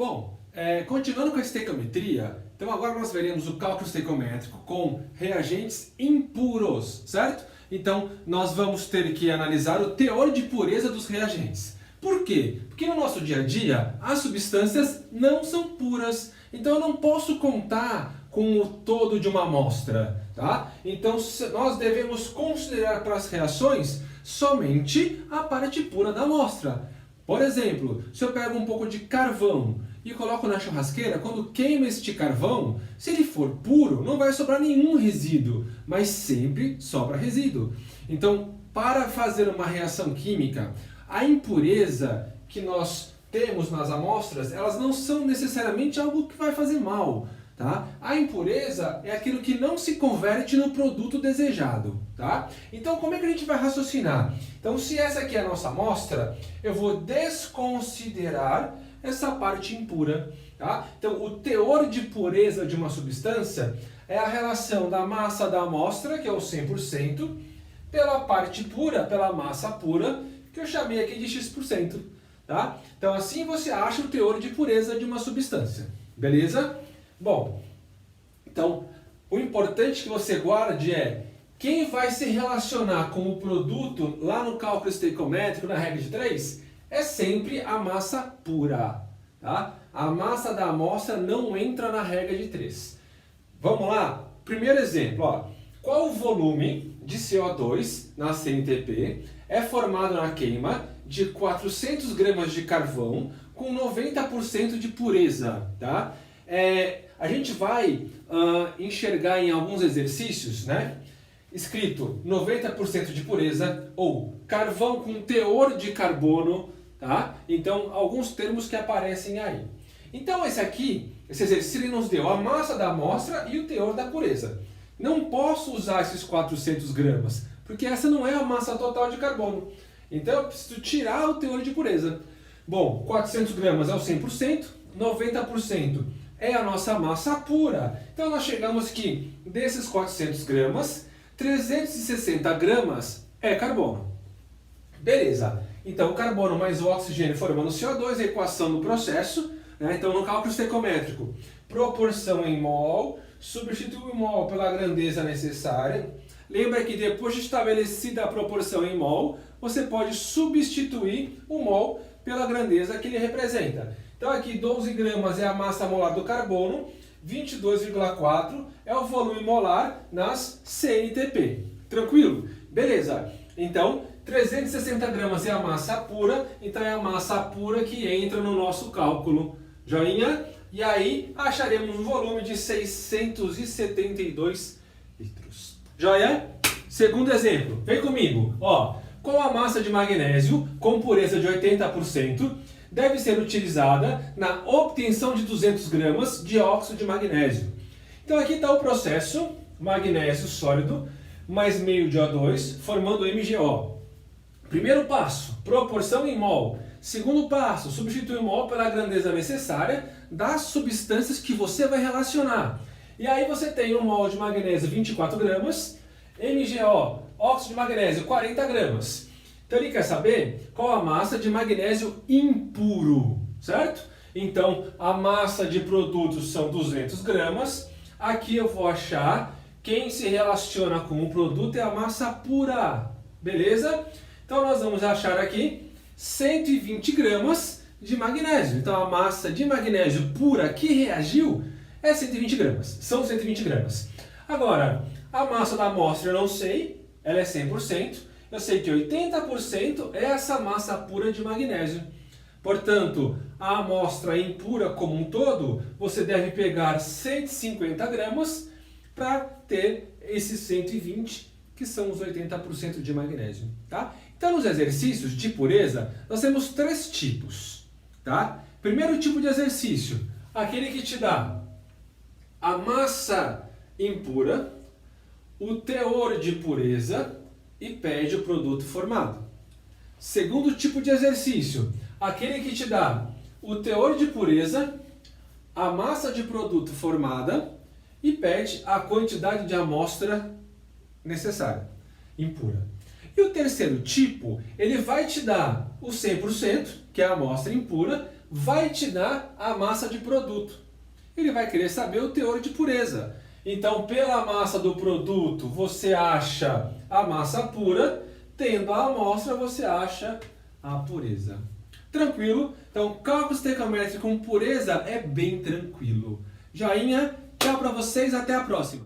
Bom, continuando com a estequiometria, então agora nós veremos o cálculo estequiométrico com reagentes impuros, certo? Então nós vamos ter que analisar o teor de pureza dos reagentes. Por quê? Porque no nosso dia a dia as substâncias não são puras, então eu não posso contar com o todo de uma amostra, tá? Então nós devemos considerar para as reações somente a parte pura da amostra. Por exemplo, se eu pego um pouco de carvão e coloco na churrasqueira, quando queima este carvão, se ele for puro, não vai sobrar nenhum resíduo, mas sempre sobra resíduo. Então, para fazer uma reação química, a impureza que nós temos nas amostras, elas não são necessariamente algo que vai fazer mal. Tá? A impureza é aquilo que não se converte no produto desejado. Tá? Então, como é que a gente vai raciocinar? Então, se essa aqui é a nossa amostra, eu vou desconsiderar essa parte impura. Tá? Então, o teor de pureza de uma substância é a relação da massa da amostra, que é o 100%, pela parte pura, pela massa pura, que eu chamei aqui de x%. Tá? Então, assim você acha o teor de pureza de uma substância. Beleza? Bom, então, o importante que você guarde é quem vai se relacionar com o produto lá no cálculo estequiométrico, na regra de 3, é sempre a massa pura. Tá? A massa da amostra não entra na regra de 3. Vamos lá? Primeiro exemplo. Ó. Qual o volume de CO2 na CNTP é formado na queima de 400 gramas de carvão com 90% de pureza? Tá? A gente vai enxergar em alguns exercícios, né, escrito 90% de pureza ou carvão com teor de carbono, tá? Então, alguns termos que aparecem aí. Então, esse exercício nos deu a massa da amostra e o teor da pureza. Não posso usar esses 400 gramas, porque essa não é a massa total de carbono. Então, eu preciso tirar o teor de pureza. Bom, 400 gramas é o 100%, 90% é a nossa massa pura. Então nós chegamos que desses 400 gramas, 360 gramas é carbono. Beleza. Então o carbono mais o oxigênio formando CO2, a equação do processo. Né? Então no cálculo estequiométrico, proporção em mol, substitui o mol pela grandeza necessária. Lembra que depois de estabelecida a proporção em mol, você pode substituir o mol pela grandeza que ele representa. Então aqui 12 gramas é a massa molar do carbono, 22,4 é o volume molar nas CNTP. Tranquilo? Beleza. Então 360 gramas é a massa pura, então é a massa pura que entra no nosso cálculo. Joinha? E aí acharemos um volume de 672 litros. Joia? Segundo exemplo, vem comigo. Ó, qual a massa de magnésio com pureza de 80%? Deve ser utilizada na obtenção de 200 gramas de óxido de magnésio. Então aqui está o processo, magnésio sólido mais meio de O2 formando MgO. Primeiro passo, proporção em mol. Segundo passo, substitui o mol pela grandeza necessária das substâncias que você vai relacionar. E aí você tem um mol de magnésio 24 gramas, MgO, óxido de magnésio 40 gramas. Então ele quer saber qual a massa de magnésio impuro, certo? Então a massa de produtos são 200 gramas. Aqui eu vou achar quem se relaciona com o produto é a massa pura, beleza? Então nós vamos achar aqui 120 gramas de magnésio. Então a massa de magnésio pura que reagiu é 120 gramas, são 120 gramas. Agora, a massa da amostra eu não sei, ela é 100%. Eu sei que 80% é essa massa pura de magnésio. Portanto, a amostra impura como um todo, você deve pegar 150 gramas para ter esses 120, que são os 80% de magnésio. Tá? Então, nos exercícios de pureza, nós temos 3 tipos. Tá? Primeiro tipo de exercício, aquele que te dá a massa impura, o teor de pureza e pede o produto formado. Segundo tipo de exercício, aquele que te dá o teor de pureza, a massa de produto formada e pede a quantidade de amostra necessária, impura. E o terceiro tipo, ele vai te dar o 100%, que é a amostra impura, vai te dar a massa de produto. Ele vai querer saber o teor de pureza. Então, pela massa do produto, você acha a massa pura, tendo a amostra, você acha a pureza. Tranquilo? Então, cálculo estequiométrico com pureza é bem tranquilo. Joinha, tchau pra vocês, até a próxima!